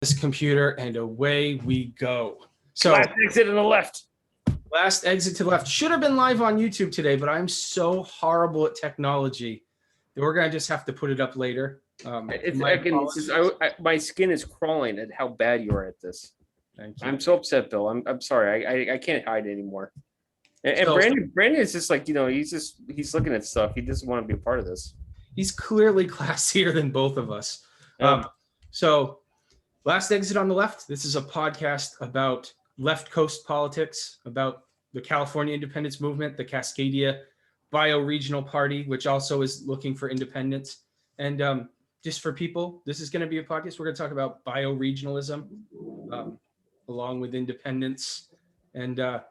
this computer and away we go. So last exit on the left. Last exit to the left. Should have been live on YouTube today, but I'm so horrible at technology that we're gonna just have to put it up later. My skin is crawling at how bad you are at this. Thank you. I'm so upset, Bill. I'm sorry. I can't hide anymore. And Brandon is just like, he's looking at stuff. He doesn't want to be a part of this. He's clearly classier than both of us. So last exit on the left. This is a podcast about left coast politics, about the California independence movement, the Cascadia bioregional party, which also is looking for independence. And just for people, this is going to be a podcast. We're going to talk about bioregionalism along with independence. And tell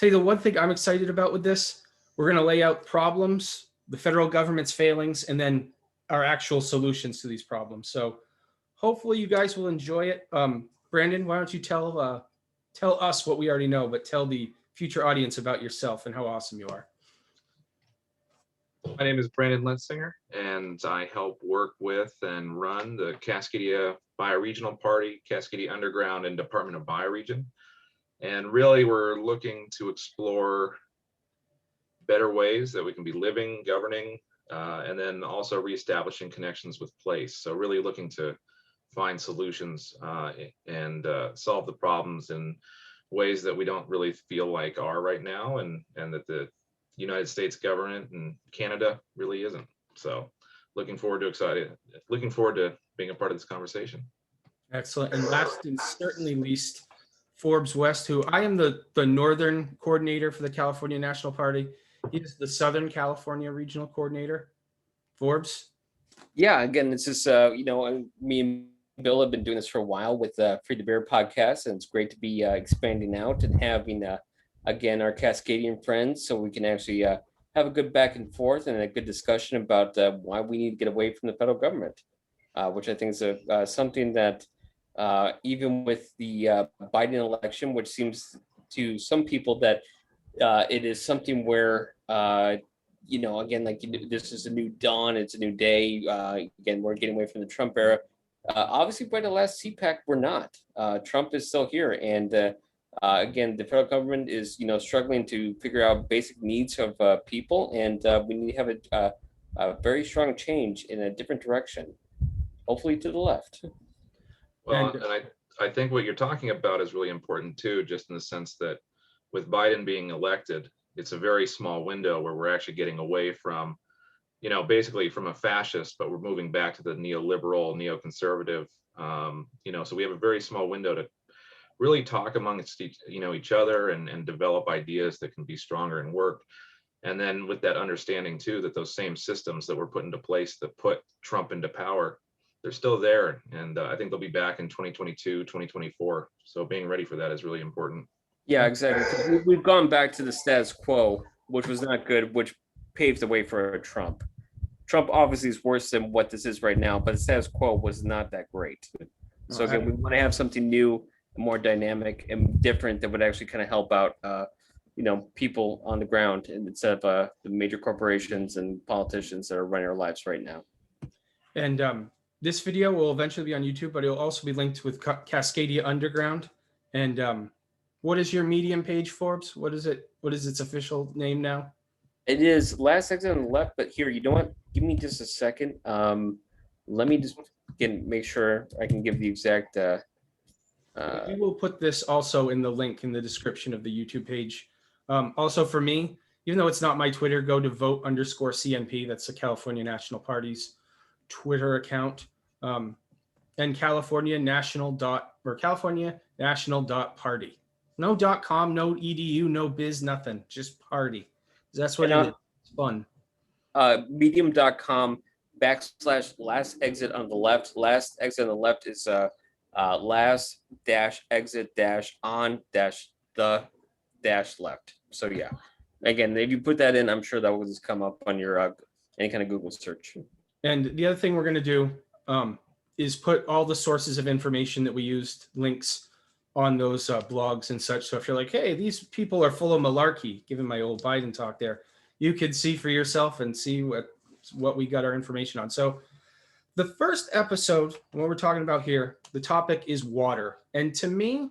you the one thing I'm excited about with this, we're going to lay out problems, the federal government's failings, and then our actual solutions to these problems. So hopefully you guys will enjoy it. Brandon, why don't you tell us what we already know, but tell the future audience about yourself and how awesome you are. My name is Brandon Lensinger, and I help work with and run the Cascadia Bioregional Party, Cascadia Underground, and Department of Bioregion. And really, we're looking to explore better ways that we can be living, governing, and then also reestablishing connections with place. So really looking to find solutions and solve the problems in ways that we don't really feel like are right now, and that the United States government and Canada really isn't. So looking forward to being a part of this conversation. Excellent. And last and certainly least, Forbes West, who I am the northern coordinator for the California National Party. He is the Southern California regional coordinator. Forbes. Yeah, again, it's just me and Bill have been doing this for a while with Free the Bear podcast, and it's great to be expanding out and having again our Cascadian friends, so we can actually have a good back and forth and a good discussion about why we need to get away from the federal government, which I think is something that even with the Biden election, which seems to some people that it is something where again, like this is a new dawn, it's a new day. Again, we're getting away from the Trump era. Obviously, by the last CPAC, we're not. Trump is still here, and again, the federal government is struggling to figure out basic needs of people, and we need to have a very strong change in a different direction, hopefully to the left. Well, and I think what you're talking about is really important too, just in the sense that with Biden being elected, it's a very small window where we're actually getting away from, basically from a fascist, but we're moving back to the neoliberal, neoconservative, so we have a very small window to really talk amongst each other and develop ideas that can be stronger and work. And then with that understanding too, that those same systems that were put into place that put Trump into power, they're still there. And I think they'll be back in 2022, 2024. So being ready for that is really important. Yeah, exactly. We've gone back to the status quo, which was not good, which paved the way for Trump. Trump obviously is worse than what this is right now, but the status quo was not that great. So again, we want to have something new, more dynamic and different that would actually kind of help out, people on the ground instead of the major corporations and politicians that are running our lives right now. And this video will eventually be on YouTube, but it'll also be linked with Cascadia Underground. And what is your Medium page, Forbes? What is it? What is its official name now? It is Last Exit on the Left, but here, you know what? Give me just a second. Let me just make sure I can give the exact. We will put this also in the link in the description of the YouTube page. Also for me, even though it's not my Twitter, go to vote_CNP. That's the California National Party's Twitter account. And California National Party. No .com, no edu, no biz, nothing. Just party. That's what it is. It's fun. Medium.com /last exit on the left. Last exit on the left is last exit on the left. So yeah, again, if you put that in, I'm sure that will just come up on your any kind of Google search. And the other thing we're going to do is put all the sources of information that we used, links on those blogs and such. So if you're like, hey, these people are full of malarkey, given my old Biden talk there, you could see for yourself and see what we got our information on. So the first episode, what we're talking about here, the topic is water. And to me,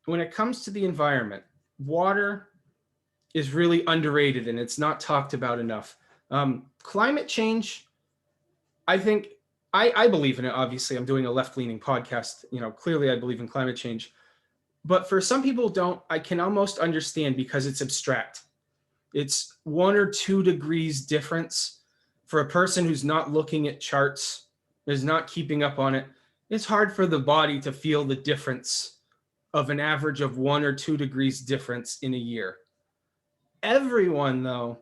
when it comes to the environment, water is really underrated and it's not talked about enough. Climate change, I think, I believe in it. Obviously, I'm doing a left-leaning podcast. Clearly I believe in climate change. But for some people don't, I can almost understand because it's abstract. It's 1 or 2 degrees difference. For a person who's not looking at charts, is not keeping up on it, it's hard for the body to feel the difference of an average of 1 or 2 degrees difference in a year. Everyone, though,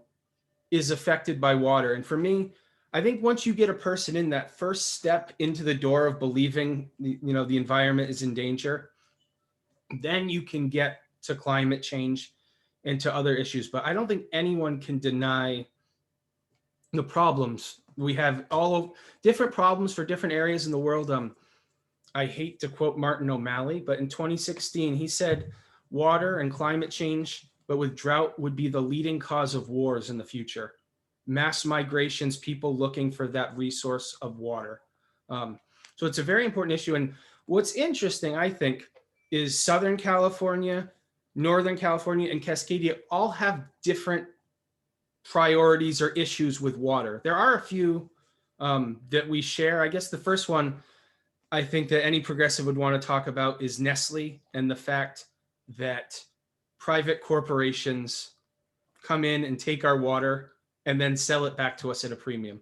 is affected by water. And for me, I think once you get a person in, that first step into the door of believing, the environment is in danger, then you can get to climate change and to other issues. But I don't think anyone can deny the problems. We have all of different problems for different areas in the world. I hate to quote Martin O'Malley, but in 2016, he said water and climate change, but with drought, would be the leading cause of wars in the future. Mass migrations, people looking for that resource of water. So it's a very important issue. And what's interesting, I think, is Southern California, Northern California, and Cascadia all have different priorities or issues with water. There are a few that we share. I guess the first one I think that any progressive would want to talk about is Nestle and the fact that private corporations come in and take our water and then sell it back to us at a premium.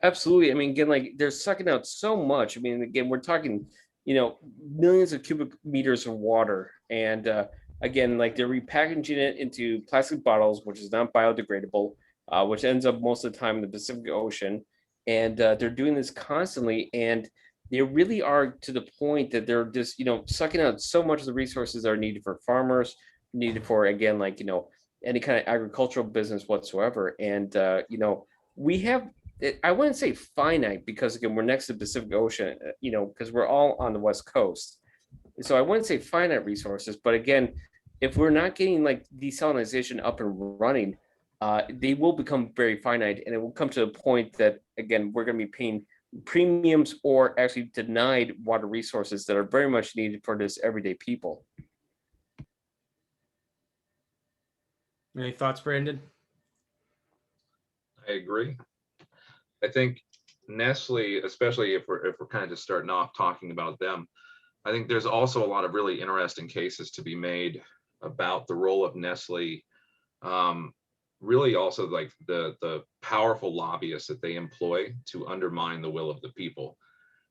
Absolutely. I mean, again, like they're sucking out so much. I mean, again, we're talking, millions of cubic meters of water. And again, like they're repackaging it into plastic bottles, which is not biodegradable, which ends up most of the time in the Pacific Ocean. And they're doing this constantly. And they really are to the point that they're just, sucking out so much of the resources that are needed for farmers, needed for, again, like, any kind of agricultural business whatsoever. And, we have, I wouldn't say finite because, again, we're next to the Pacific Ocean, because we're all on the West Coast. So I wouldn't say finite resources, but again, if we're not getting like desalinization up and running, they will become very finite, and it will come to the point that, again, we're going to be paying premiums or actually denied water resources that are very much needed for this everyday people. Any thoughts, Brandon? I agree. I think Nestle, especially if we're kind of just starting off talking about them, I think there's also a lot of really interesting cases to be made about the role of Nestle. Really also like the powerful lobbyists that they employ to undermine the will of the people,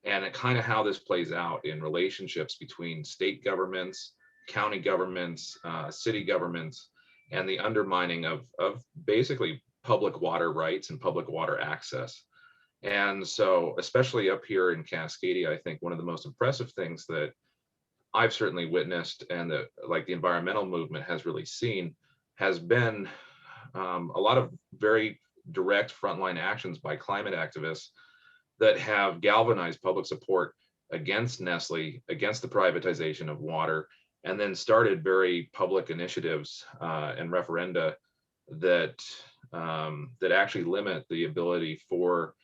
and kind of how this plays out in relationships between state governments, county governments, city governments, and the undermining of basically public water rights and public water access. And so, especially up here in Cascadia, I think one of the most impressive things that I've certainly witnessed, and that like the environmental movement has really seen, has been a lot of very direct frontline actions by climate activists that have galvanized public support against Nestle, against the privatization of water, and then started very public initiatives and referenda that actually limit the ability for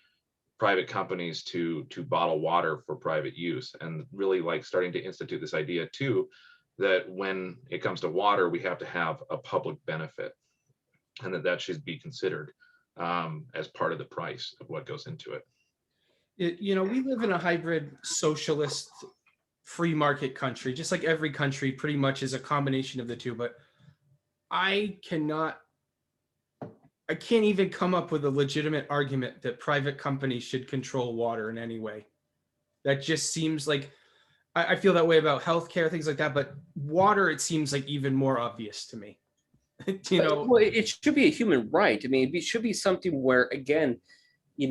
private companies to bottle water for private use, and really like starting to institute this idea too that when it comes to water, we have to have a public benefit, and that should be considered as part of the price of what goes into it. We live in a hybrid socialist free market country, just like every country pretty much is a combination of the two. But I can't even come up with a legitimate argument that private companies should control water in any way. That just seems like, I feel that way about healthcare, things like that, but water, it seems like even more obvious to me. Well, it should be a human right. I mean, it should be something where, again, we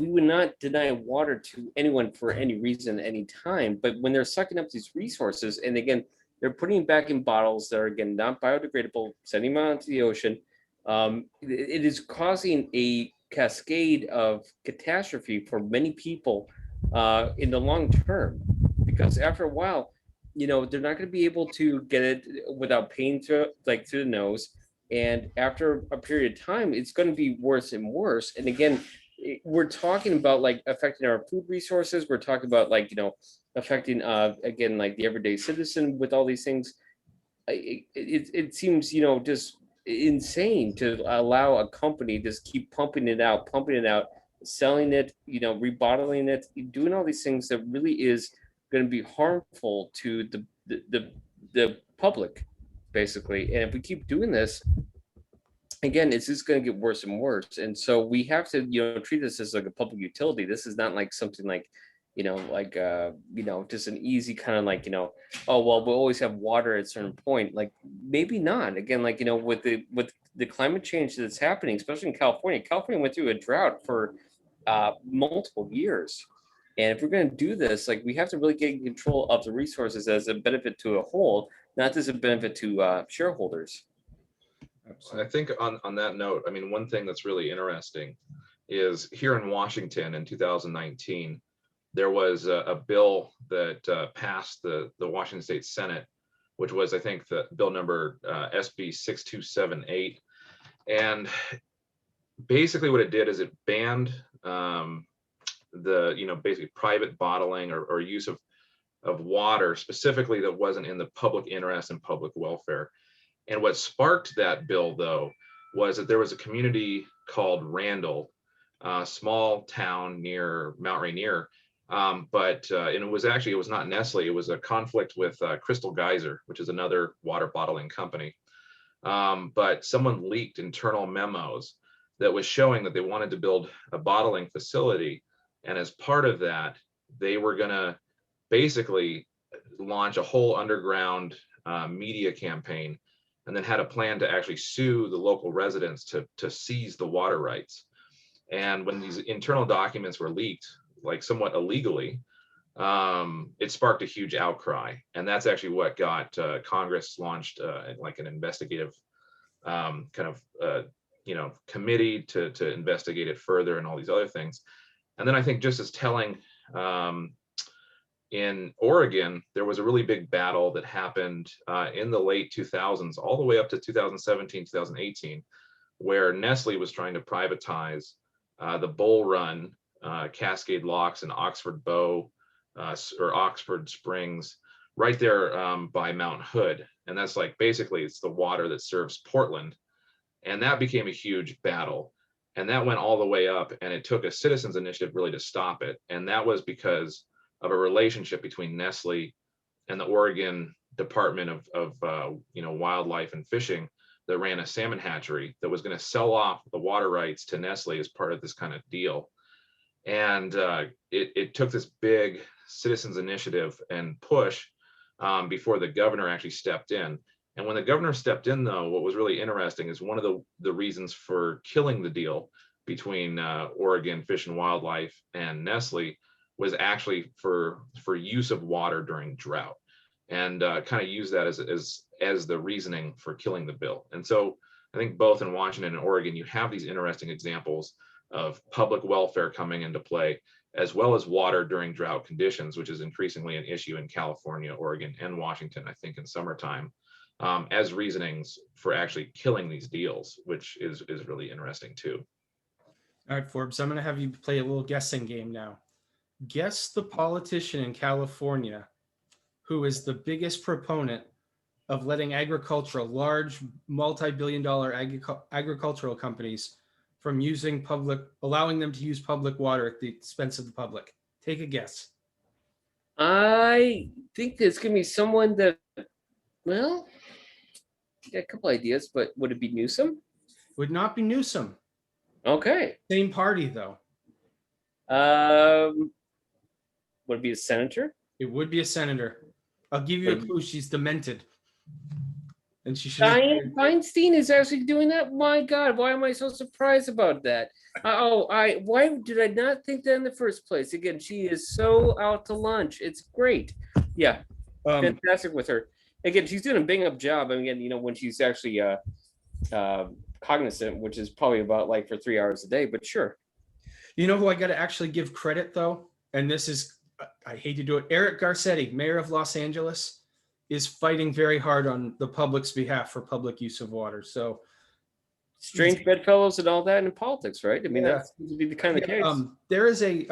would not deny water to anyone for any reason, any time. But when they're sucking up these resources, and again, they're putting it back in bottles that are, again, not biodegradable, sending them out into the ocean, it is causing a cascade of catastrophe for many people in the long term. Because after a while, they're not going to be able to get it without paying through the nose. And after a period of time, it's going to be worse and worse. And again, we're talking about like affecting our food resources. We're talking about like, affecting again, like the everyday citizen with all these things. It seems, just insane to allow a company just keep pumping it out, selling it, rebottling it, doing all these things that really is going to be harmful to the public, basically. And if we keep doing this, again, it's just going to get worse and worse. And so we have to, treat this as like a public utility. This is not like something like, just an easy kind of like, oh, well, we'll always have water at a certain point. Like maybe not. Again, like, with the climate change that's happening, especially in California. California went through a drought for multiple years. And if we're going to do this, like we have to really get control of the resources as a benefit to a whole, not as a benefit to shareholders. I think on that note, I mean, one thing that's really interesting is here in Washington in 2019, there was a bill that passed the Washington State Senate, which was, I think, the bill number SB 6278. And basically what it did is it banned basically private bottling or use of water specifically that wasn't in the public interest and public welfare. And what sparked that bill, though, was that there was a community called Randall, a small town near Mount Rainier. And it was not Nestle. It was a conflict with Crystal Geyser, which is another water bottling company. But someone leaked internal memos that was showing that they wanted to build a bottling facility. And as part of that, they were going to basically launch a whole underground media campaign, and then had a plan to actually sue the local residents to seize the water rights. And when these internal documents were leaked, like somewhat illegally, it sparked a huge outcry. And that's actually what got Congress launched like an investigative committee to investigate it further and all these other things. And then I think just as telling, in Oregon, there was a really big battle that happened in the late 2000s, all the way up to 2017, 2018, where Nestle was trying to privatize the Bull Run, Cascade Locks, and Oxford Bow or Oxford Springs, right there by Mount Hood. And that's like basically it's the water that serves Portland. And that became a huge battle. And that went all the way up, and it took a citizens initiative really to stop it. And that was because of a relationship between Nestle and the Oregon Department of Wildlife and Fishing that ran a salmon hatchery that was going to sell off the water rights to Nestle as part of this kind of deal. And it took this big citizens initiative and push before the governor actually stepped in. And when the governor stepped in, though, what was really interesting is one of the reasons for killing the deal between Oregon Fish and Wildlife and Nestle was actually for use of water during drought, and kind of use that as the reasoning for killing the bill. And so I think both in Washington and Oregon, you have these interesting examples of public welfare coming into play, as well as water during drought conditions, which is increasingly an issue in California, Oregon, and Washington, I think in summertime, as reasonings for actually killing these deals, which is really interesting too. All right, Forbes, I'm going to have you play a little guessing game now. Guess the politician in California who is the biggest proponent of letting large multi-billion-dollar agricultural companies from allowing them to use public water at the expense of the public. Take a guess. I think there's going to be someone that, well, I got a couple ideas, but would it be Newsom? Would not be Newsom. Okay. Same party, though. Would it be a senator? It would be a senator. I'll give you a clue. She's demented. And she should. Dianne Feinstein is actually doing that? My God, why am I so surprised about that? Why did I not think that in the first place? Again, she is so out to lunch. It's great. Yeah, fantastic with her. Again, she's doing a bang up job. I mean, again, when she's actually cognizant, which is probably about like for 3 hours a day, but sure. You know who I got to actually give credit, though? And this is, I hate to do it. Eric Garcetti, mayor of Los Angeles, is fighting very hard on the public's behalf for public use of water. So strange bedfellows and all that in politics, right? I mean, Yeah. that seems to be the kind of the case. There is a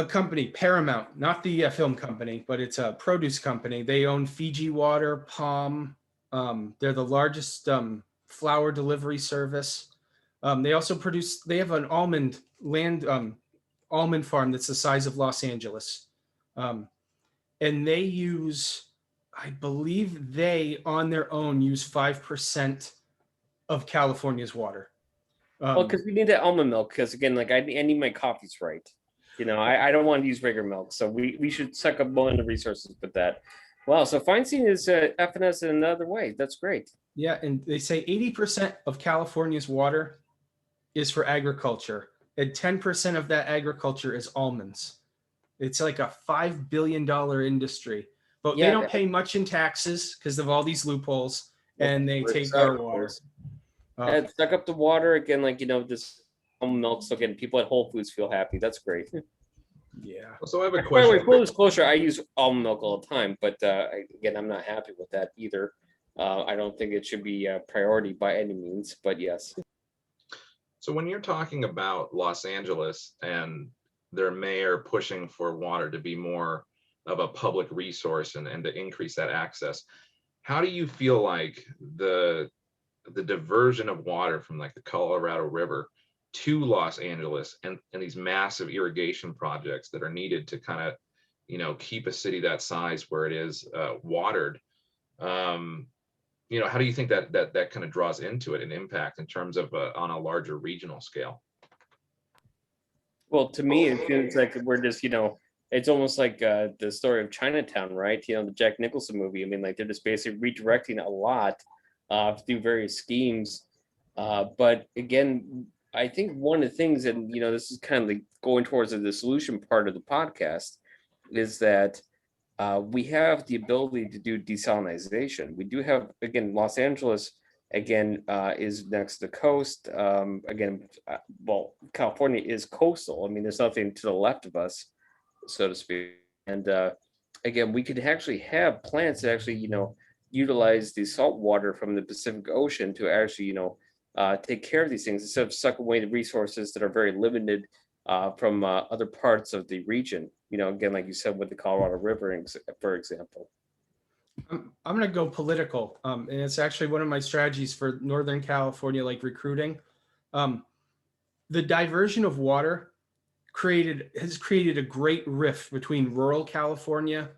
company, Paramount, not the film company, but it's a produce company. They own Fiji Water, Palm. They're the largest flour delivery service. They also produce. They have an almond farm that's the size of Los Angeles, and they use, I believe, they on their own use 5% of California's water. Well, because we need that almond milk. Because again, like I need my coffees right. I don't want to use regular milk, so we should suck up more of the resources with that. Wow, so Feinstein is effing us in another way. That's great. Yeah, and they say 80% of California's water is for agriculture, and 10% of that agriculture is almonds. It's like a $5 billion industry, but they don't pay much in taxes because of all these loopholes, and they take our water. Suck up the water again, like this almond milk. So again, people at Whole Foods feel happy. That's great. Yeah. So I have a By the question. way, full disclosure, I use almond milk all the time, but again, I'm not happy with that either. I don't think it should be a priority by any means, but yes. So when you're talking about Los Angeles and their mayor pushing for water to be more of a public resource and to increase that access, how do you feel like the diversion of water from like the Colorado River to Los Angeles and these massive irrigation projects that are needed to kind of, keep a city that size where it is watered? How do you think that kind of draws into it an impact in terms of on a larger regional scale? Well, to me, it feels like we're just, it's almost like the story of Chinatown, right? The Jack Nicholson movie. I mean, like they're just basically redirecting a lot through various schemes. But again, I think one of the things, and this is kind of like going towards the solution part of the podcast, is that we have the ability to do desalinization. We do have, again, Los Angeles, again, is next to the coast. California is coastal. I mean, there's nothing to the left of us, so to speak. And again, we could actually have plants that actually, utilize the salt water from the Pacific Ocean to actually, take care of these things instead of suck away the resources that are very limited from other parts of the region. Again, like you said, with the Colorado River, for example. I'm going to go political, and it's actually one of my strategies for Northern California, like recruiting. The diversion of water has created a great rift between rural California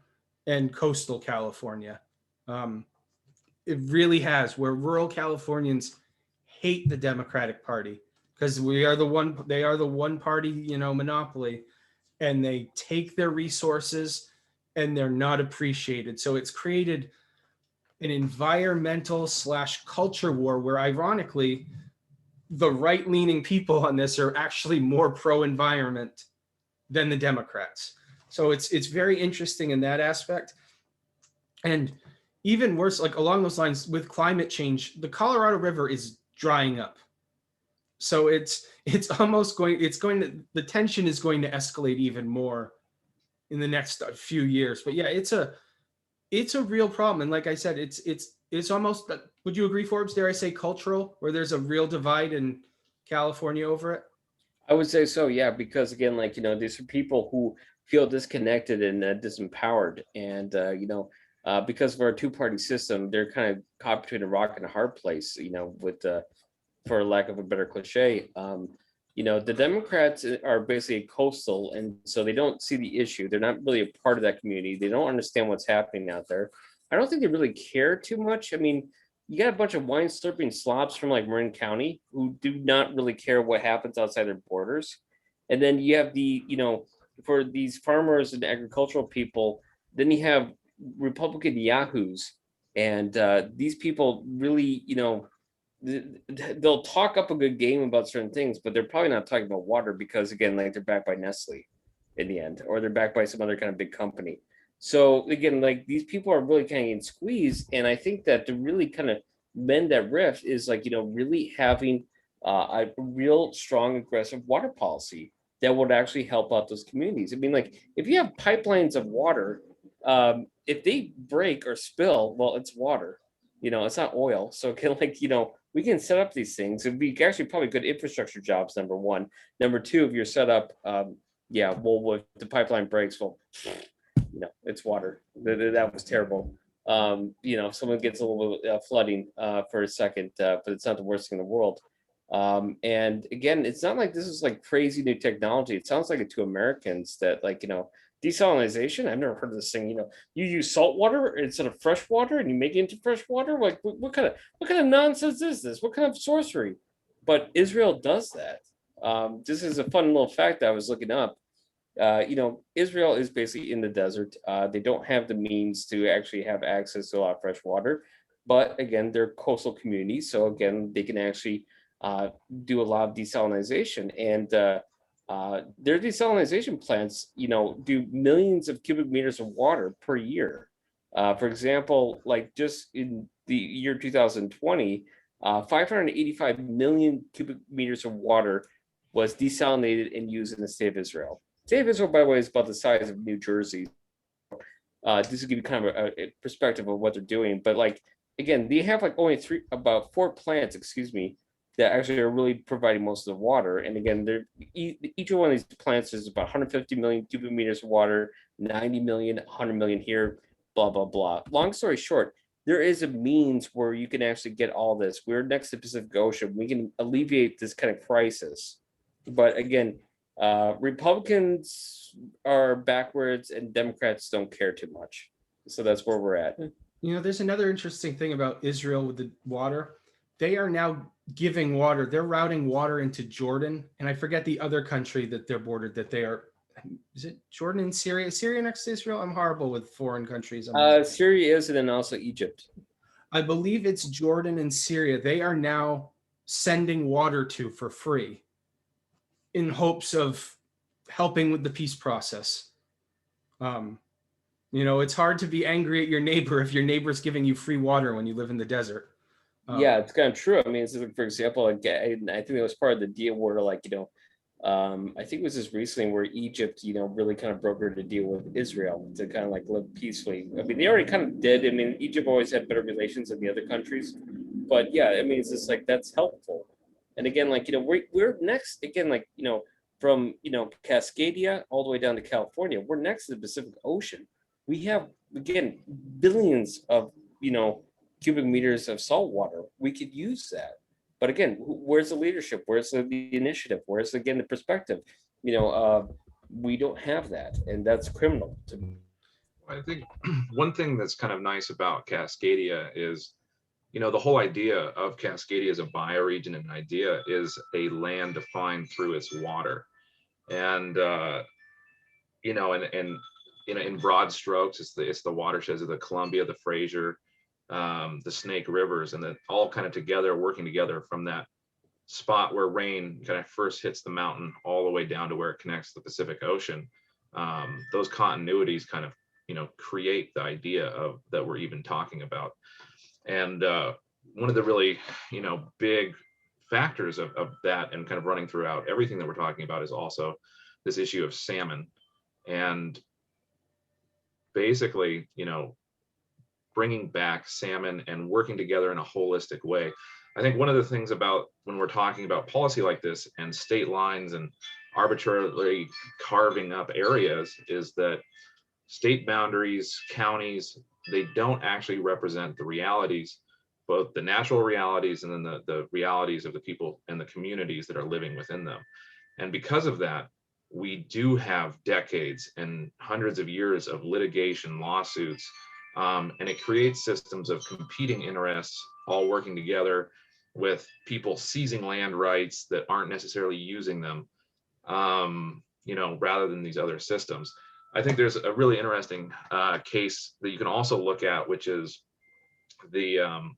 and coastal California. It really has, where rural Californians hate the Democratic Party because they are the one party, monopoly, and they take their resources and they're not appreciated. So it's created an environmental / culture war where, ironically, the right-leaning people on this are actually more pro-environment than the Democrats. So it's very interesting in that aspect. And even worse, like along those lines, with climate change, the Colorado River is drying up. So it's the tension is going to escalate even more in the next few years. But yeah, it's a real problem. And like I said, it's almost, would you agree, Forbes, dare I say cultural, where there's a real divide in California over it? I would say so, yeah, because again, like, these are people who feel disconnected and disempowered. And, because of our two-party system, they're kind of caught between a rock and a hard place, with, for lack of a better cliche. The Democrats are basically coastal, and so they don't see the issue. They're not really a part of that community. They don't understand what's happening out there. I don't think they really care too much. I mean, you got a bunch of wine slurping slobs from like Marin County who do not really care what happens outside their borders. And then you have for these farmers and agricultural people, then you have Republican yahoos. And these people really, they'll talk up a good game about certain things, but they're probably not talking about water because, again, like they're backed by Nestle in the end, or they're backed by some other kind of big company. So again, like these people are really kind of getting squeezed. And I think that to really kind of mend that rift is like, really having a real strong, aggressive water policy that would actually help out those communities. I mean, like if you have pipelines of water, if they break or spill, well, it's water, it's not oil. So again, like, we can set up these things. It'd be actually probably good infrastructure jobs, number one. Number two, if you're set up, well, if the pipeline breaks, well, it's water. That was terrible. If someone gets a little bit flooding for a second, but it's not the worst thing in the world. And again, it's not like this is like crazy new technology. It sounds like it to Americans that desalinization. I've never heard of this thing. You use salt water instead of fresh water, and you make it into fresh water. Like, what kind of nonsense is this? What kind of sorcery? But Israel does that. This is a fun little fact that I was looking up. Israel is basically in the desert. They don't have the means to actually have access to a lot of fresh water. But again, they're coastal communities. So again, they can actually do a lot of desalinization. And their desalinization plants, do millions of cubic meters of water per year. For example, like just in the year 2020, 585 million cubic meters of water was desalinated and used in the state of Israel. State of Israel, by the way, is about the size of New Jersey. This will give you kind of a perspective of what they're doing. But again, they have only about 4 plants, that actually are really providing most of the water. And again, each one of these plants is about 150 million cubic meters of water, 90 million, 100 million here, blah, blah, blah. Long story short, there is a means where you can actually get all this. We're next to the Pacific Ocean. We can alleviate this kind of crisis. But again, Republicans are backwards and Democrats don't care too much. So that's where we're at. There's another interesting thing about Israel with the water. They are now giving water. They're routing water into Jordan. And I forget the other country that they're bordered, is it Jordan and Syria? Syria next to Israel? I'm horrible with foreign countries. Syria is, and then also Egypt. I believe it's Jordan and Syria. They are now sending water to for free in hopes of helping with the peace process. It's hard to be angry at your neighbor if your neighbor's giving you free water when you live in the desert. Yeah, it's kind of true. I mean, for example, I think it was part of the deal where, I think it was just recently where Egypt, really kind of brokered a deal with Israel to kind of live peacefully. I mean, they already kind of did. I mean, Egypt always had better relations than the other countries, but yeah, I mean, it's just that's helpful. And again, we're next again, from Cascadia all the way down to California. We're next to the Pacific Ocean. We have again billions of cubic meters of salt water. We could use that. But again, where's the leadership? Where's the initiative? Where's again the perspective? We don't have that, and that's criminal to me. I think one thing that's kind of nice about Cascadia is, the whole idea of Cascadia as a bioregion and idea is a land defined through its water. And in broad strokes, it's the watersheds of the Columbia, the Fraser, the Snake Rivers, and then all kind of together, working together from that spot where rain kind of first hits the mountain all the way down to where it connects to the Pacific Ocean. Those continuities kind of, create the idea of that we're even talking about. And one of the really, big factors of that and kind of running throughout everything that we're talking about is also this issue of salmon. And basically, bringing back salmon and working together in a holistic way. I think one of the things about when we're talking about policy like this and state lines and arbitrarily carving up areas is that state boundaries, counties, they don't actually represent the realities, both the natural realities and then the realities of the people and the communities that are living within them. And because of that, we do have decades and hundreds of years of litigation, lawsuits, and it creates systems of competing interests all working together with people seizing land rights that aren't necessarily using them, rather than these other systems. I think there's a really interesting case that you can also look at, which is the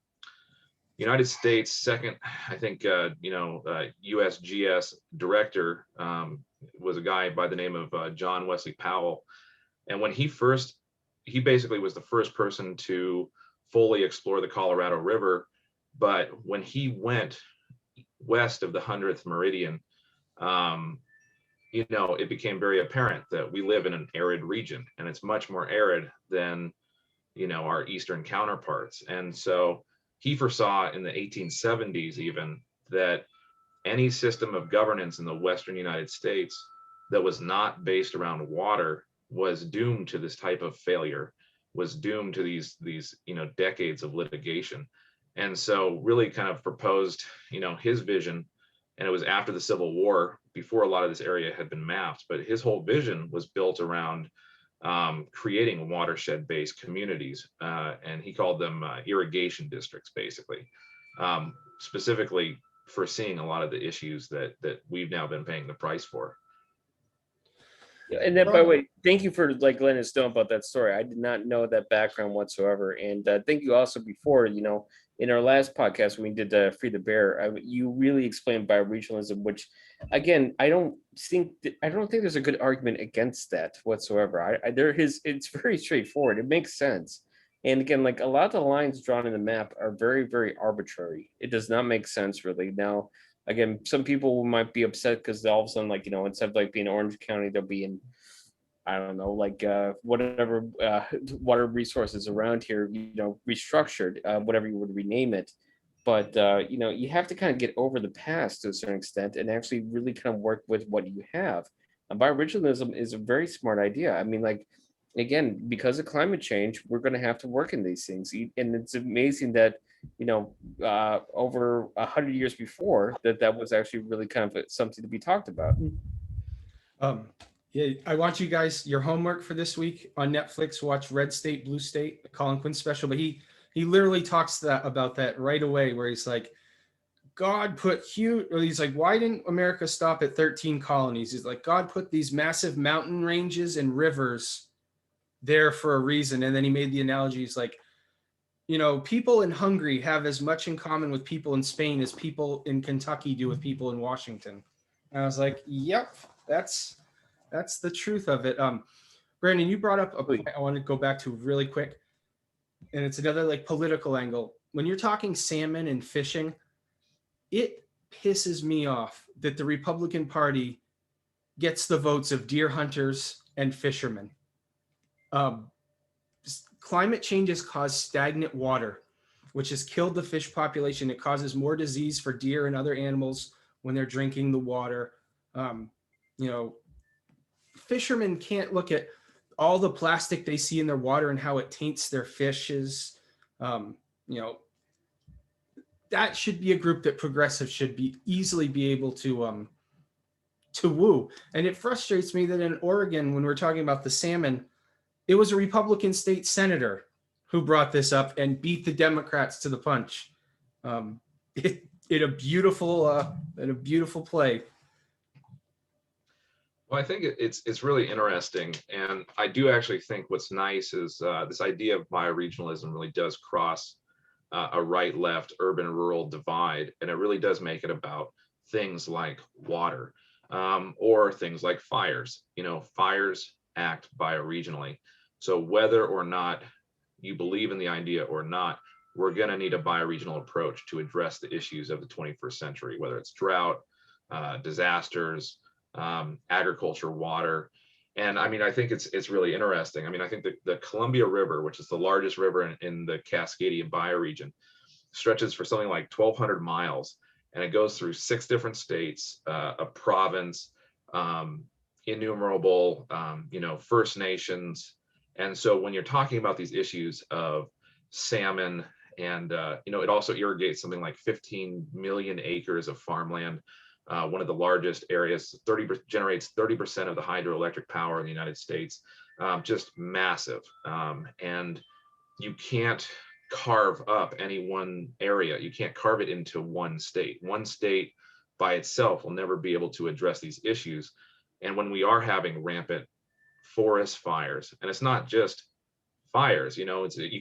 United States second, I think, USGS director was a guy by the name of John Wesley Powell. And when he basically was the first person to fully explore the Colorado River. But when he went west of the 100th meridian, it became very apparent that we live in an arid region, and it's much more arid than, our eastern counterparts. And so he foresaw in the 1870s even that any system of governance in the Western United States that was not based around water was doomed to this type of failure, was doomed to these decades of litigation. And so really kind of proposed his vision. And it was after the Civil War, before a lot of this area had been mapped, but his whole vision was built around creating watershed-based communities, and he called them irrigation districts, basically, specifically foreseeing a lot of the issues that we've now been paying the price for. And then, by the way, thank you for letting us know about that story. I did not know that background whatsoever. And thank you also before, in our last podcast when we did Free the Bear, you really explained bioregionalism, which, again, I don't think there's a good argument against that whatsoever. It's very straightforward. It makes sense. And again, a lot of the lines drawn in the map are very, very arbitrary. It does not make sense really. Now, again, some people might be upset because all of a sudden, instead of being Orange County, they'll be in, I don't know, whatever water resources around here, restructured, whatever you would rename it. But, you have to kind of get over the past to a certain extent and actually really kind of work with what you have. And bioregionalism is a very smart idea. I mean, again, because of climate change, we're going to have to work in these things. And it's amazing that, over 100 years before that was actually really kind of something to be talked about. Yeah, I want you guys, your homework for this week on Netflix, watch Red State, Blue State, the Colin Quinn special. But he literally talks about that right away, where he's like, God put he's like, why didn't America stop at 13 colonies? He's like, God put these massive mountain ranges and rivers there for a reason. And then he made the analogy, he's like, people in Hungary have as much in common with people in Spain as people in Kentucky do with people in Washington. And I was like, yep, that's the truth of it. Brandon, you brought up a point I want to go back to really quick. And it's another political angle. When you're talking salmon and fishing, it pisses me off that the Republican Party gets the votes of deer hunters and fishermen. Climate change has caused stagnant water, which has killed the fish population. It causes more disease for deer and other animals when they're drinking the water. Fishermen can't look at all the plastic they see in their water and how it taints their fishes. That should be a group that progressives should easily be able to woo. And it frustrates me that in Oregon, when we're talking about the salmon, it was a Republican state senator who brought this up and beat the Democrats to the punch. In a beautiful play. Well, I think it's really interesting, and I do actually think what's nice is this idea of bioregionalism really does cross a right-left, urban-rural divide, and it really does make it about things like water, or things like fires. Fires act bioregionally. So whether or not you believe in the idea or not, we're going to need a bioregional approach to address the issues of the 21st century, whether it's drought, disasters, agriculture, water. And I mean, I think it's really interesting. I mean, I think the Columbia River, which is the largest river in the Cascadia bioregion, stretches for something like 1,200 miles, and it goes through 6 different states, a province, innumerable, First Nations. And so when you're talking about these issues of salmon, and it also irrigates something like 15 million acres of farmland, one of the largest areas, generates 30% of the hydroelectric power in the United States, just massive. And you can't carve up any one area. You can't carve it into one state. One state by itself will never be able to address these issues. And when we are having rampant forest fires, and it's not just fires, you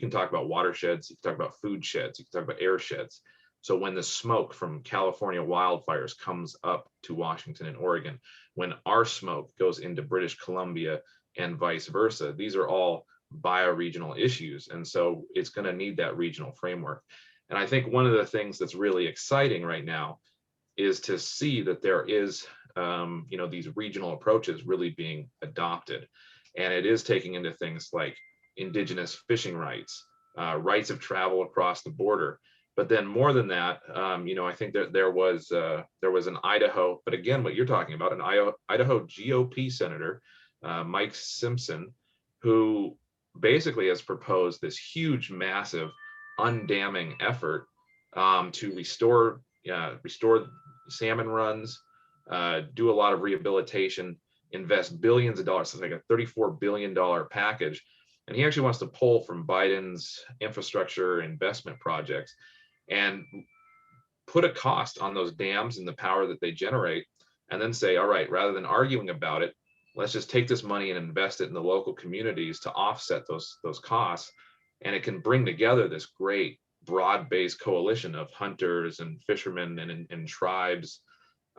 can talk about watersheds, you can talk about food sheds, you can talk about air sheds. So when the smoke from California wildfires comes up to Washington and Oregon, when our smoke goes into British Columbia and vice versa, these are all bioregional issues. And so it's going to need that regional framework. And I think one of the things that's really exciting right now is to see that there is, these regional approaches really being adopted. And it is taking into things like indigenous fishing rights, rights of travel across the border. But then more than that, I think that there was an Idaho, but again, what you're talking about, an Idaho GOP senator, Mike Simpson, who basically has proposed this huge, massive undamming effort to restore salmon runs, do a lot of rehabilitation, invest billions of dollars, something like a $34 billion package. And he actually wants to pull from Biden's infrastructure investment projects and put a cost on those dams and the power that they generate, and then say, all right, rather than arguing about it, let's just take this money and invest it in the local communities to offset those costs. And it can bring together this great broad-based coalition of hunters and fishermen and tribes,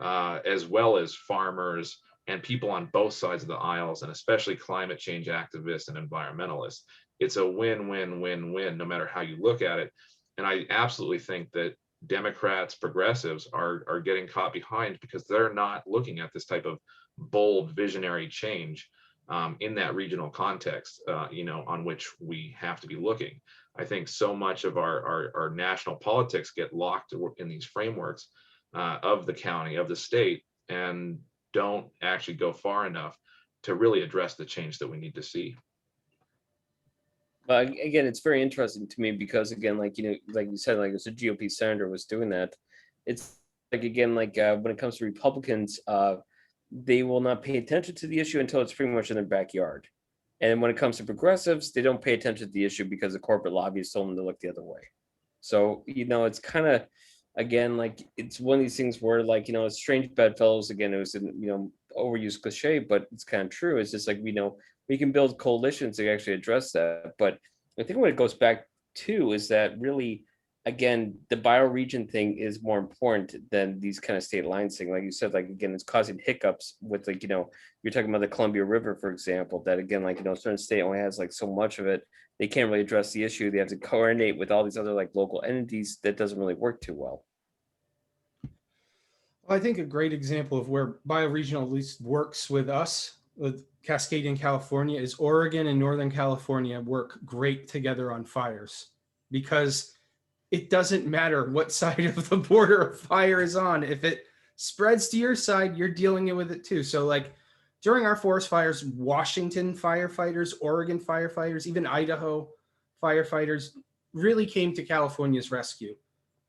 as well as farmers and people on both sides of the aisles, and especially climate change activists and environmentalists. It's a win-win-win-win, no matter how you look at it. And I absolutely think that Democrats, progressives are getting caught behind because they're not looking at this type of bold visionary change in that regional context, on which we have to be looking. I think so much of our national politics get locked in these frameworks of the county, of the state, and don't actually go far enough to really address the change that we need to see. Again, it's very interesting to me because, again, like you said, like as a GOP senator was doing that, it's like, again, like when it comes to Republicans, they will not pay attention to the issue until it's pretty much in their backyard. And when it comes to progressives, they don't pay attention to the issue because the corporate lobbyists told them to look the other way. So, it's kind of, again, like it's one of these things where, like, it's strange bedfellows. Again, it was an, overused cliche, but it's kind of true. It's just like, we can build coalitions to actually address that. But I think what it goes back to is that really, again, the bioregion thing is more important than these kind of state lines thing. Like you said, like, again, it's causing hiccups with, like, you're talking about the Columbia River, for example, that, again, like, a certain state only has like so much of it. They can't really address the issue. They have to coordinate with all these other like local entities. That doesn't really work too well. Well, I think a great example of where bioregional at least works with us, with Cascadia and California, is Oregon and Northern California work great together on fires, because it doesn't matter what side of the border a fire is on. If it spreads to your side, you're dealing with it too. So like during our forest fires, Washington firefighters, Oregon firefighters, even Idaho firefighters really came to California's rescue.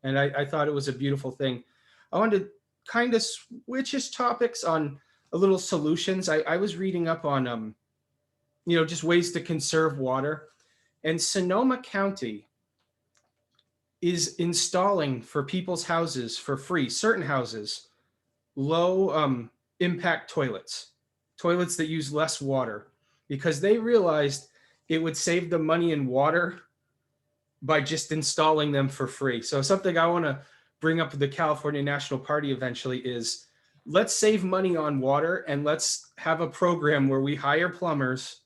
And I thought it was a beautiful thing. I wanted to kind of switch topics on a little solutions. I was reading up on, just ways to conserve water. And Sonoma County is installing for people's houses for free, certain houses, low impact toilets that use less water, because they realized it would save them money in water by just installing them for free. So something I want to bring up with the California National Party eventually is, let's save money on water and let's have a program where we hire plumbers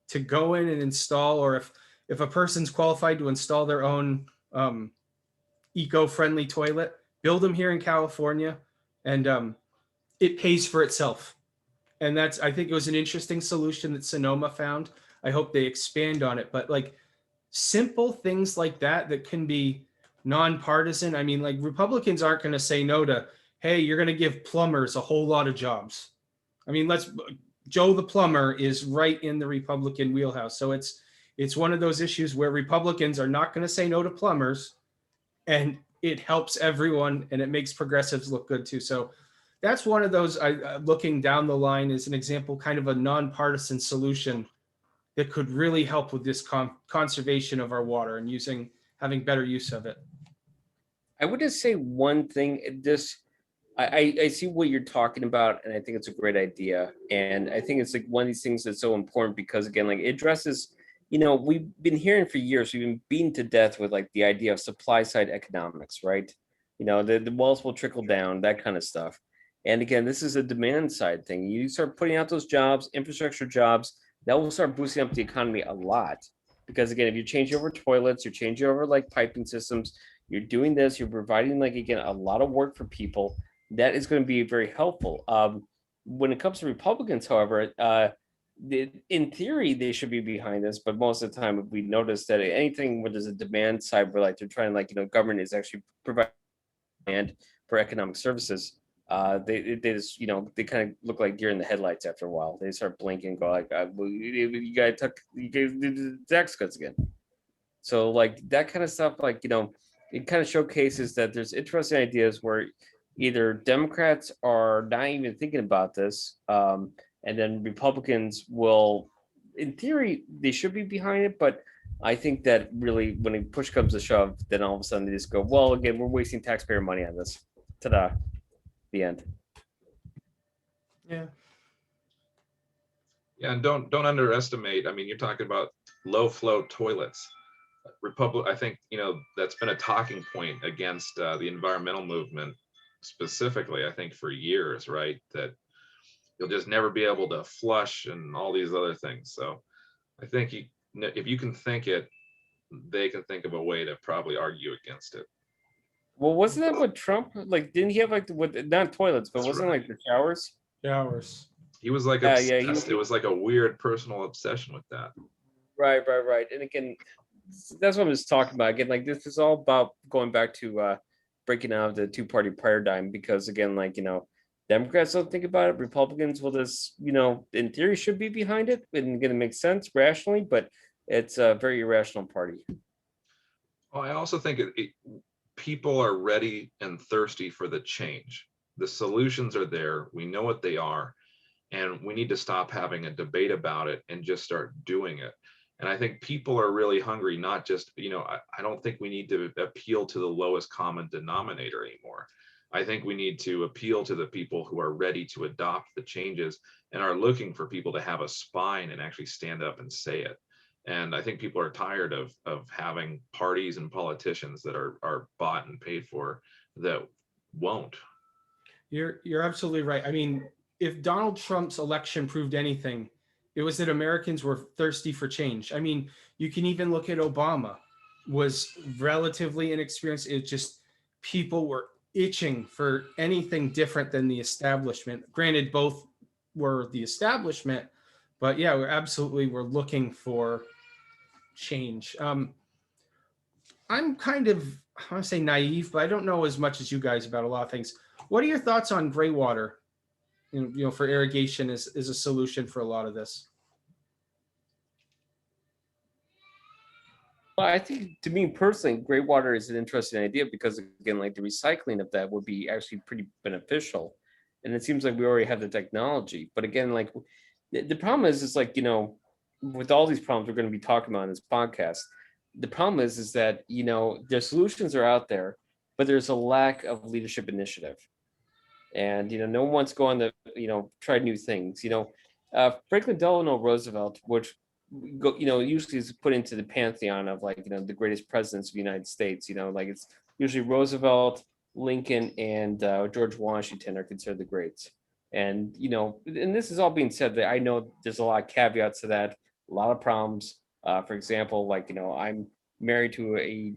to go in and install, or if a person's qualified to install their own eco-friendly toilet, build them here in California, and it pays for itself. And I think it was an interesting solution that Sonoma found. I hope they expand on it, but like simple things like that can be nonpartisan. I mean, like Republicans aren't going to say no to, hey, you're going to give plumbers a whole lot of jobs. I mean, Joe the plumber is right in the Republican wheelhouse. So it's one of those issues where Republicans are not going to say no to plumbers, and it helps everyone and it makes progressives look good too. So that's one of those, looking down the line, is an example, kind of a nonpartisan solution that could really help with this conservation of our water and having better use of it. I would just say one thing. I see what you're talking about, and I think it's a great idea. And I think it's like one of these things that's so important because, again, like it addresses, we've been hearing for years, we've been beaten to death with like the idea of supply side economics, right? The wealth will trickle down, that kind of stuff. And again, this is a demand side thing. You start putting out those jobs, infrastructure jobs, that will start boosting up the economy a lot. Because again, if you're changing over toilets, you're changing over like piping systems, you're doing this, you're providing, like, again, a lot of work for people. That is going to be very helpful. When it comes to Republicans, however, in theory, they should be behind this, but most of the time, we notice that anything where there's a demand side, where like they're trying, like, government is actually providing demand for economic services. They just, they kind of look like deer in the headlights after a while. They start blinking and go like, well, you guys did the tax cuts again. So like that kind of stuff, like, it kind of showcases that there's interesting ideas where either Democrats are not even thinking about this, and then Republicans will, in theory, they should be behind it, but I think that really, when a push comes to shove, then all of a sudden they just go, well, again, we're wasting taxpayer money on this. Ta-da, the end. Yeah. Yeah, and don't underestimate. I mean, you're talking about low flow toilets. I think that's been a talking point against the environmental movement specifically. I think for years, right? That you'll just never be able to flush and all these other things. So I think if you can think it, they can think of a way to probably argue against it. Well, wasn't that what Trump, like, didn't he have like not toilets, but That's wasn't right. like the showers? Showers. He was like Yeah, obsessed. It was like a weird personal obsession with that. Right. And again, that's what I was talking about. Again, like, this is all about going back to breaking out of the two-party paradigm, because again, like, Democrats don't think about it. Republicans will just, in theory, should be behind it, and going to make sense rationally, but it's a very irrational party. Well, I also think people are ready and thirsty for the change. The solutions are there. We know what they are, and we need to stop having a debate about it and just start doing it. And I think people are really hungry, not just, I don't think we need to appeal to the lowest common denominator anymore. I think we need to appeal to the people who are ready to adopt the changes and are looking for people to have a spine and actually stand up and say it. And I think people are tired of having parties and politicians that are bought and paid for that won't. You're absolutely right. I mean, if Donald Trump's election proved anything, it was that Americans were thirsty for change. I mean, you can even look at Obama, was relatively inexperienced. It just, people were itching for anything different than the establishment. Granted, both were the establishment, but yeah, we're looking for change. I'm kind of, I want to say naive, but I don't know as much as you guys about a lot of things. What are your thoughts on gray water? For irrigation is a solution for a lot of this. Well, I think, to me personally, gray water is an interesting idea, because again, like, the recycling of that would be actually pretty beneficial, and it seems like we already have the technology. But again, like, the problem is like, with all these problems we're going to be talking about in this podcast, the problem is that the solutions are out there, but there's a lack of leadership initiative, and no one wants to go on the try new things. Franklin Delano Roosevelt, which usually is put into the pantheon of, like, the greatest presidents of the United States. Like, it's usually Roosevelt, Lincoln, and George Washington are considered the greats. And and this is all being said, that I know there's a lot of caveats to that, a lot of problems. For example, like, I'm married to a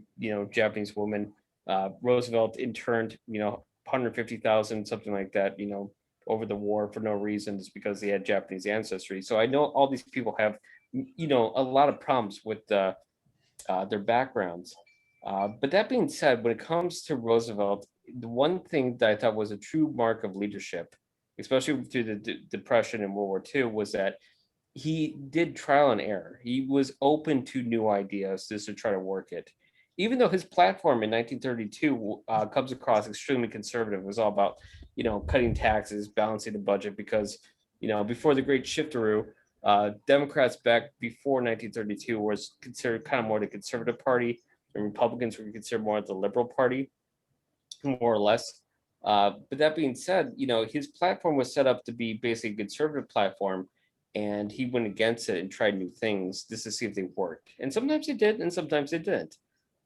Japanese woman. Roosevelt interned 150,000, something like that, over the war for no reason, just because they had Japanese ancestry. So I know all these people have a lot of problems with their backgrounds. But that being said, when it comes to Roosevelt, the one thing that I thought was a true mark of leadership, especially through the Depression and World War II, was that he did trial and error. He was open to new ideas just to try to work it. Even though his platform in 1932 comes across extremely conservative, it was all about, cutting taxes, balancing the budget, because, before the Great Shiftaroo, Democrats back before 1932 was considered kind of more the conservative party, and Republicans were considered more the liberal party, more or less. But that being said, his platform was set up to be basically a conservative platform, and he went against it and tried new things just to see if they worked. And sometimes they did, and sometimes they didn't.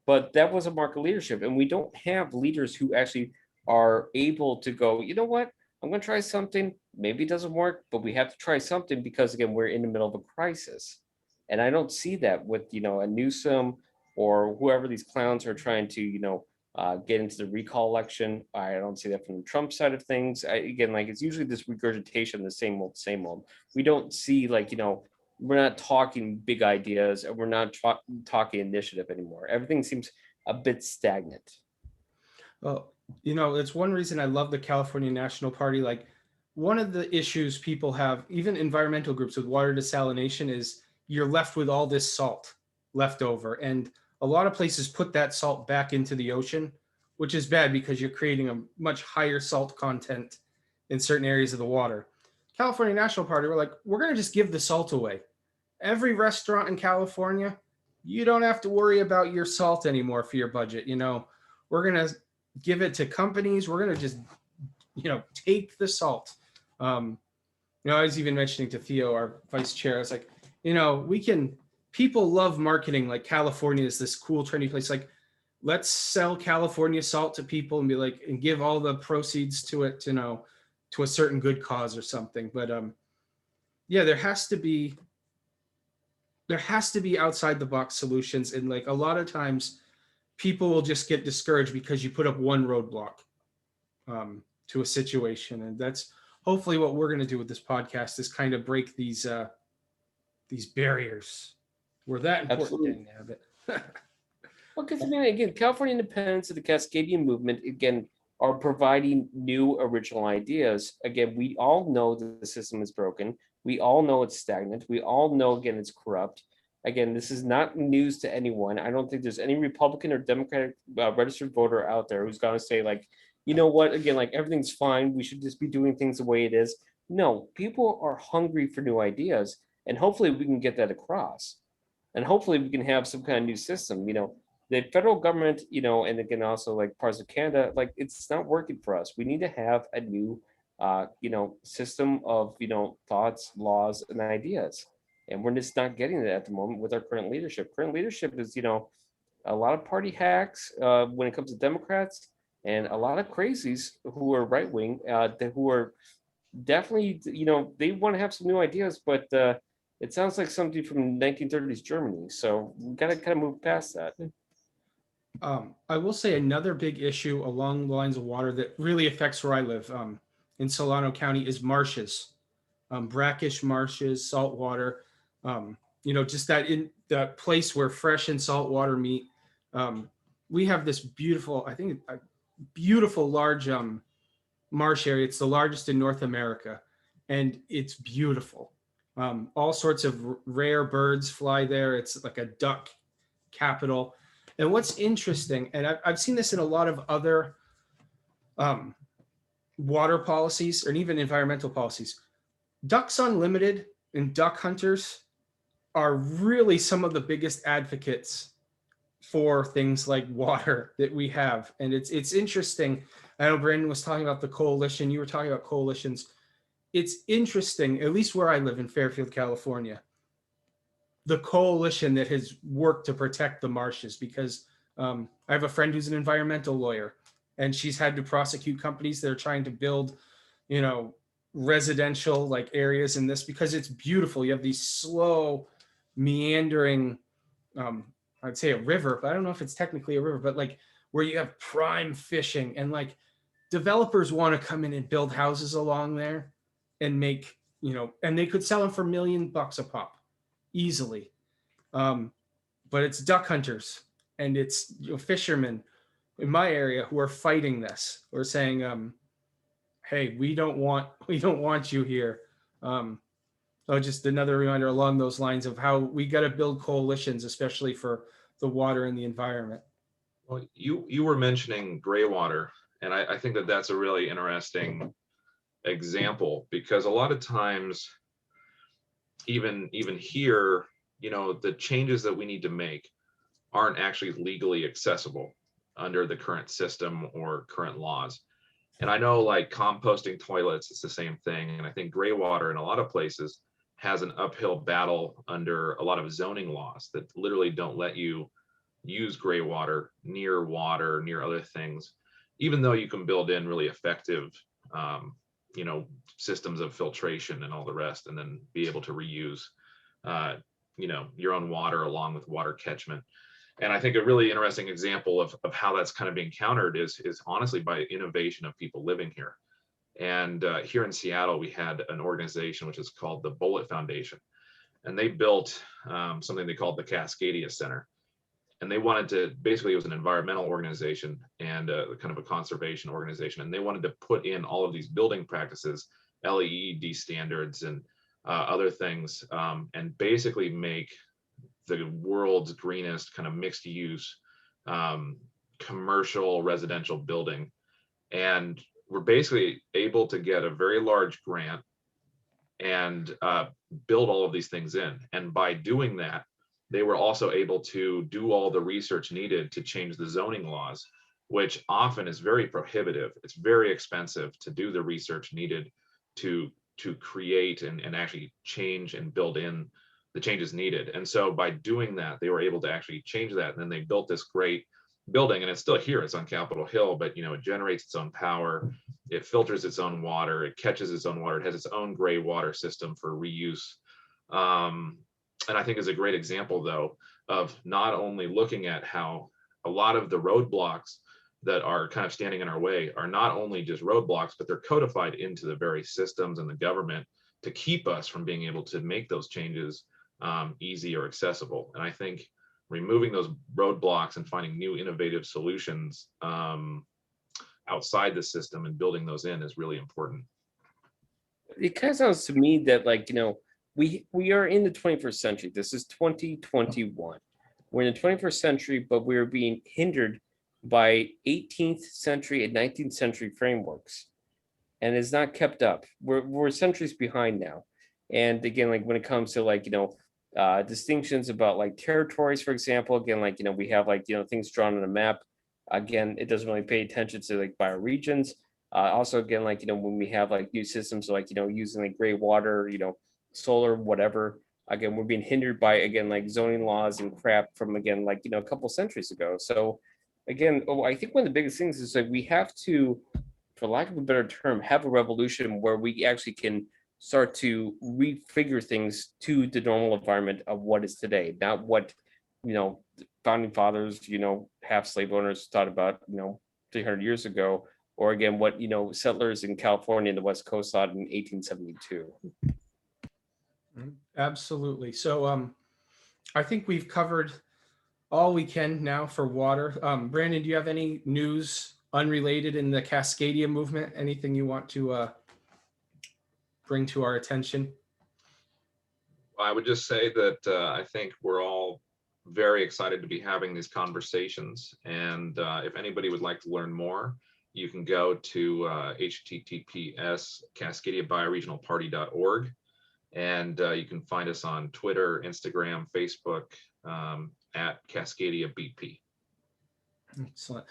But that was a mark of leadership, and we don't have leaders who actually are able to go, you know what, I'm going to try something. Maybe it doesn't work, but we have to try something, because again, we're in the middle of a crisis. And I don't see that with, a Newsom or whoever these clowns are trying to, get into the recall election. I don't see that from the Trump side of things. Again, like it's usually this regurgitation of the same old, same old. We don't see like, we're not talking big ideas and we're not talking initiative anymore. Everything seems a bit stagnant. Well, it's one reason I love the California National Party. Like, one of the issues people have, even environmental groups with water desalination, is you're left with all this salt left over. And a lot of places put that salt back into the ocean, which is bad because you're creating a much higher salt content in certain areas of the water. California National Party, we're like, we're going to just give the salt away. Every restaurant in California, you don't have to worry about your salt anymore for your budget. We're going to give it to companies. We're going to just, take the salt. I was even mentioning to Theo, our vice chair, I was like, people love marketing like California is this cool, trendy place. Like, let's sell California salt to people and be like, and give all the proceeds to it, to a certain good cause or something. But yeah, there has to be outside the box solutions. And like a lot of times people will just get discouraged because you put up one roadblock to a situation. And that's hopefully what we're going to do with this podcast, is kind of break these barriers. We're that important. Absolutely. To have it. Well, because again, California independence and the Cascadian movement, again, are providing new original ideas. Again, we all know that the system is broken. We all know it's stagnant. We all know, again, it's corrupt. Again, this is not news to anyone. I don't think there's any Republican or Democratic registered voter out there who's going to say, like, you know what, again, like everything's fine. We should just be doing things the way it is. No, people are hungry for new ideas, and hopefully we can get that across. And hopefully we can have some kind of new system. The federal government, and again, also like parts of Canada, like it's not working for us. We need to have a new, system of, thoughts, laws, and ideas. And we're just not getting it at the moment with our current leadership. Current leadership is, a lot of party hacks when it comes to Democrats, and a lot of crazies who are right wing, who are definitely, they want to have some new ideas, but it sounds like something from 1930s Germany. So we got to kind of move past that. I will say another big issue along the lines of water that really affects where I live in Solano County is marshes, brackish marshes, salt water. Just that in the place where fresh and salt water meet. We have this beautiful, I think, a beautiful large marsh area. It's the largest in North America, and it's beautiful. All sorts of rare birds fly there. It's like a duck capital. And what's interesting, and I've seen this in a lot of other water policies or even environmental policies, Ducks Unlimited and duck hunters are really some of the biggest advocates for things like water that we have. And it's interesting. I know Brandon was talking about the coalition. You were talking about coalitions. It's interesting, at least where I live in Fairfield, California, the coalition that has worked to protect the marshes, because I have a friend who's an environmental lawyer, and she's had to prosecute companies that are trying to build, residential like areas in this, because it's beautiful. You have these slow meandering, I'd say a river, but I don't know if it's technically a river, but like where you have prime fishing, and like developers want to come in and build houses along there and make, and they could sell them for $1 million a pop easily. But it's duck hunters and it's fishermen in my area who are fighting this. We're saying, hey, we don't want you here. So just another reminder along those lines of how we got to build coalitions, especially for the water and the environment. Well, you were mentioning gray water, and I think that that's a really interesting example, because a lot of times, even here, the changes that we need to make aren't actually legally accessible under the current system or current laws. And I know, like composting toilets, it's the same thing. And I think gray water in a lot of places has an uphill battle under a lot of zoning laws that literally don't let you use gray water, near other things, even though you can build in really effective, systems of filtration and all the rest, and then be able to reuse, your own water along with water catchment. And I think a really interesting example of how that's kind of being countered is honestly by innovation of people living here. And here in Seattle, we had an organization which is called the Bullitt Foundation, and they built something they called the Cascadia Center. And they wanted to, basically it was an environmental organization and kind of a conservation organization. And they wanted to put in all of these building practices, LEED standards and other things, and basically make the world's greenest kind of mixed use commercial residential building. And we're basically able to get a very large grant and build all of these things in. And by doing that, they were also able to do all the research needed to change the zoning laws, which often is very prohibitive. It's very expensive to do the research needed to create and actually change and build in the changes needed. And so by doing that, they were able to actually change that. And then they built this great building, and it's still here, it's on Capitol Hill, but it generates its own power, it filters its own water, it catches its own water, it has its own gray water system for reuse. And I think is a great example, though, of not only looking at how a lot of the roadblocks that are kind of standing in our way are not only just roadblocks, but they're codified into the very systems and the government to keep us from being able to make those changes easy or accessible. And I think removing those roadblocks and finding new innovative solutions outside the system and building those in is really important. It kind of sounds to me that, like, we are in the 21st century. This is 2021. We're in the 21st century, but we're being hindered by 18th century and 19th century frameworks, and it's not kept up. We're centuries behind now. And again, like when it comes to distinctions about like territories, for example, again, we have things drawn on a map. Again, it doesn't really pay attention to like bioregions. Also, again, when we have like new systems, using like gray water, solar, whatever. Again, we're being hindered by, again, like zoning laws and crap from, again, a couple centuries ago. So again, I think one of the biggest things is that we have to, for lack of a better term, have a revolution where we actually can start to refigure things to the normal environment of what is today, not what, founding fathers, half slave owners thought about, 300 years ago, or again, what, settlers in California and the West Coast thought in 1872. Absolutely. So I think we've covered all we can now for water. Brandon, do you have any news unrelated in the Cascadia movement? Anything you want to bring to our attention? I would just say that I think we're all very excited to be having these conversations. And if anybody would like to learn more, you can go to https://cascadiabioregionalparty.org. And you can find us on Twitter, Instagram, Facebook, at Cascadia BP. Excellent.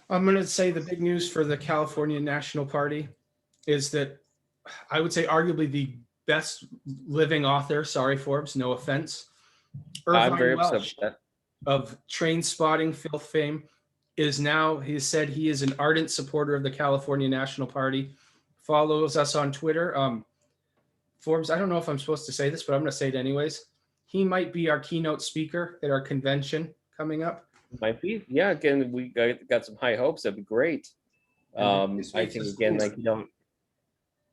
I'm going to say the big news for the California National Party is that I would say arguably the best living author, sorry, Forbes, no offense, I'm very upset Welsh with that. of Train Spotting filth fame is now, he said he is an ardent supporter of the California National Party, follows us on Twitter. Forbes, I don't know if I'm supposed to say this, but I'm going to say it anyways. He might be our keynote speaker at our convention coming up. Might be. Yeah, again, we got some high hopes. That'd be great. I think, again,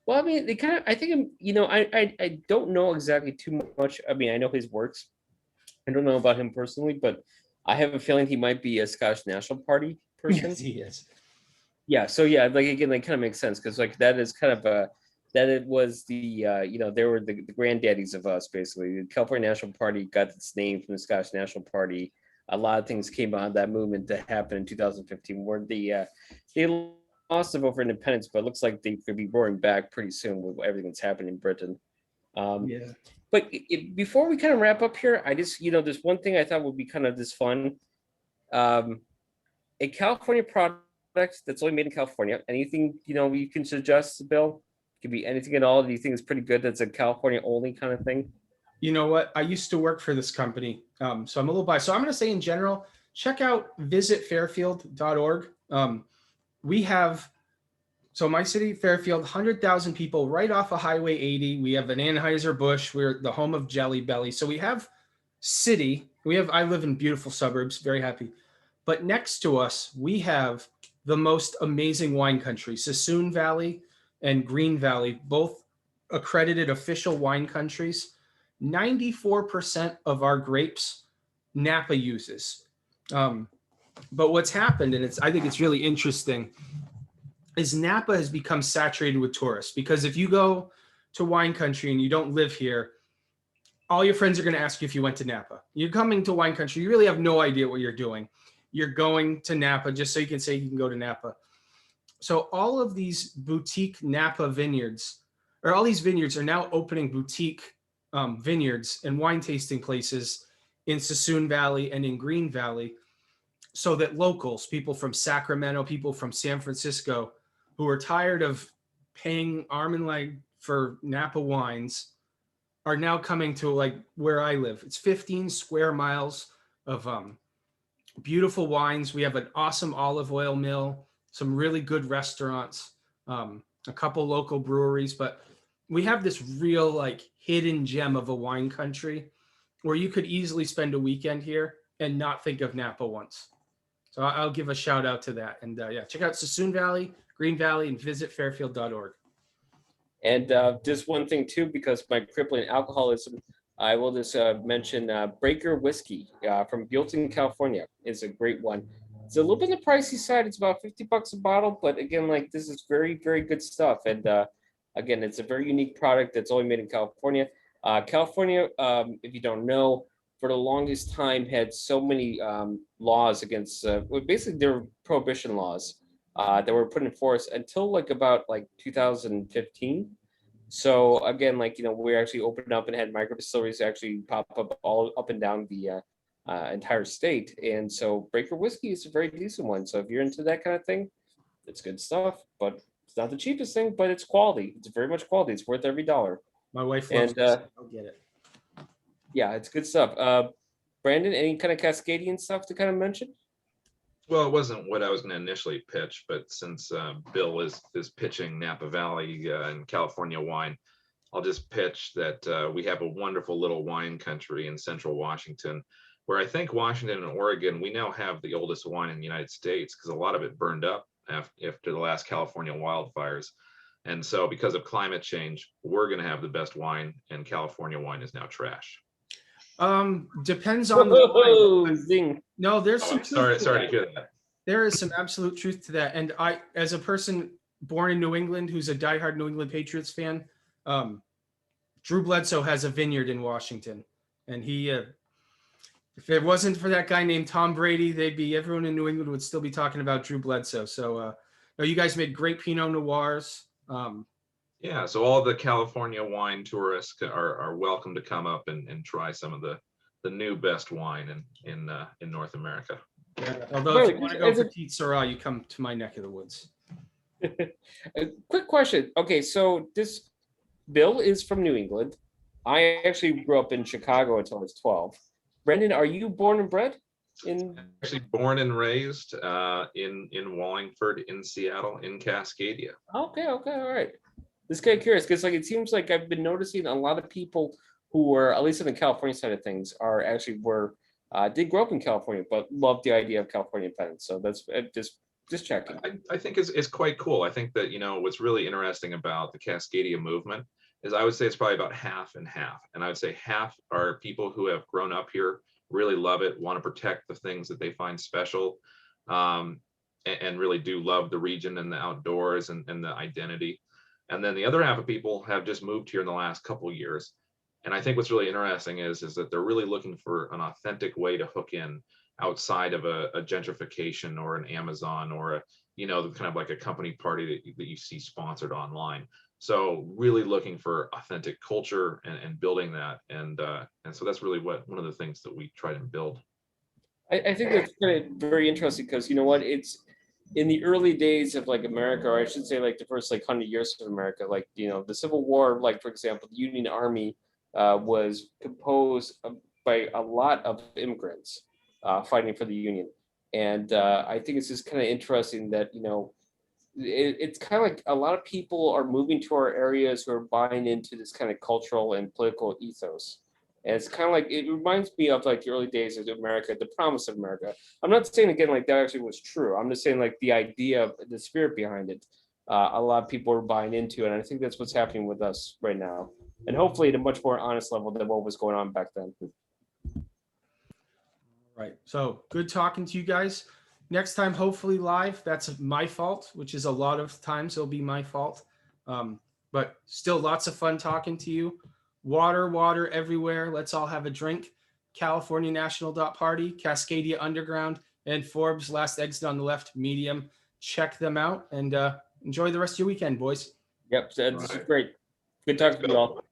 well, I mean, they kind of, I think, I don't know exactly too much. I mean, I know his works. I don't know about him personally, but I have a feeling he might be a Scottish National Party person. Yes, he is. Yeah. So yeah, again, that kind of makes sense because that is kind of that it was the they were the granddaddies of us, basically. The California National Party got its name from the Scottish National Party. A lot of things came out of that movement that happened in 2015, where they lost the vote for independence, but it looks like they could be roaring back pretty soon with everything that's happening in Britain. Yeah. But before we kind of wrap up here, I just, there's one thing I thought would be kind of this fun. A California product that's only made in California. Anything, you can suggest, Bill? It could be anything at all. Do you think it's pretty good that's a California only kind of thing? You know what? I used to work for this company, so I'm a little biased. So I'm going to say in general, check out visitfairfield.org. We have, so my city, Fairfield, 100,000 people right off of Highway 80. We have an Anheuser-Busch. We're the home of Jelly Belly. So we have city. I live in beautiful suburbs, very happy. But next to us, we have the most amazing wine country, Sassoon Valley and Green Valley, both accredited official wine countries. 94% of our grapes Napa uses. But what's happened, and I think it's really interesting, is Napa has become saturated with tourists, because if you go to wine country and you don't live here, all your friends are going to ask you if you went to Napa. You're coming to wine country, you really have no idea what you're doing. You're going to Napa just so you can say you can go to Napa. So all of these boutique Napa vineyards, or all these vineyards, are now opening boutique vineyards and wine tasting places in Sassoon Valley and in Green Valley, so that locals, people from Sacramento, people from San Francisco, who are tired of paying arm and leg for Napa wines, are now coming to like where I live. It's 15 square miles of beautiful wines. We have an awesome olive oil mill, some really good restaurants, a couple local breweries, but we have this real like hidden gem of a wine country where you could easily spend a weekend here and not think of Napa once. So I'll give a shout out to that. And yeah, check out Sassoon Valley, Green Valley, and visit fairfield.org. And just one thing too, because my crippling alcoholism, I will just mention Breaker Whiskey from Buellton, California is a great one. It's a little bit on the pricey side. It's about $50 a bottle, but again, like this is very, very good stuff. And again, it's a very unique product that's only made in California. California, if you don't know, for the longest time had so many laws against, basically they were prohibition laws that were put in force until like about like 2015. So again, like, we actually opened up and had micro distilleries actually pop up all up and down the entire state. And so Breaker Whiskey is a very decent one. So if you're into that kind of thing, it's good stuff, but it's not the cheapest thing, but it's quality. It's very much quality. It's worth every dollar. My wife loves And it. I'll get it. yeah, it's good stuff. Brandon, any kind of Cascadian stuff to kind of mention? Well, it wasn't what I was going to initially pitch, but since Bill is pitching Napa Valley and California wine, I'll just pitch that we have a wonderful little wine country in central Washington, where I think Washington and Oregon, we now have the oldest wine in the United States, because a lot of it burned up after the last California wildfires. And so because of climate change, we're going to have the best wine, and California wine is now trash. Depends on the wine. Zing. No, there's some sorry truth to to that. hear that. There is some absolute truth to that. And I, as a person born in New England who's a diehard New England Patriots fan, Drew Bledsoe has a vineyard in Washington, and he, if it wasn't for that guy named Tom Brady, everyone in New England would still be talking about Drew Bledsoe. So, no, you guys made great Pinot Noirs. Yeah, so all the California wine tourists are welcome to come up and try some of the new best wine in North America. Yeah, although if you want to go for Pete Syrah, you come to my neck of the woods. A quick question. Okay, so this Bill is from New England. I actually grew up in Chicago until I was 12. Brendan, are you born and bred in? Actually born and raised in Wallingford, in Seattle, in Cascadia. Okay, all right. This kind of curious because like it seems like I've been noticing a lot of people who were, at least on the California side of things, are actually did grow up in California, but love the idea of California independence. So that's just checking. I think it's quite cool. I think that, what's really interesting about the Cascadia movement is I would say it's probably about half and half. And I would say half are people who have grown up here, really love it, want to protect the things that they find special, and really do love the region and the outdoors and the identity. And then the other half of people have just moved here in the last couple of years. And I think what's really interesting is that they're really looking for an authentic way to hook in outside of a gentrification or an Amazon or kind of like a company party that you see sponsored online. So really looking for authentic culture and building that. And so that's really one of the things that we try to build. I think that's kind of very interesting because you know what, it's in the early days of like America, or I should say like the first like 100 years of America, like, the Civil War, like for example, the Union Army was composed by a lot of immigrants fighting for the Union. And I think it's just kind of interesting that, it's kind of like a lot of people are moving to our areas who are buying into this kind of cultural and political ethos. And it's kind of like, it reminds me of like the early days of America, the promise of America. I'm not saying again like that actually was true. I'm just saying like the idea of the spirit behind it. A lot of people are buying into it, and I think that's what's happening with us right now, and hopefully at a much more honest level than what was going on back then. Right. So good talking to you guys. Next time, hopefully live. That's my fault, which is a lot of times it'll be my fault. But still lots of fun talking to you. Water everywhere. Let's all have a drink. California National Party, Cascadia Underground, and Forbes Last Exit on the Left Medium. Check them out and enjoy the rest of your weekend, boys. Yep, this is great. Good talking to you all.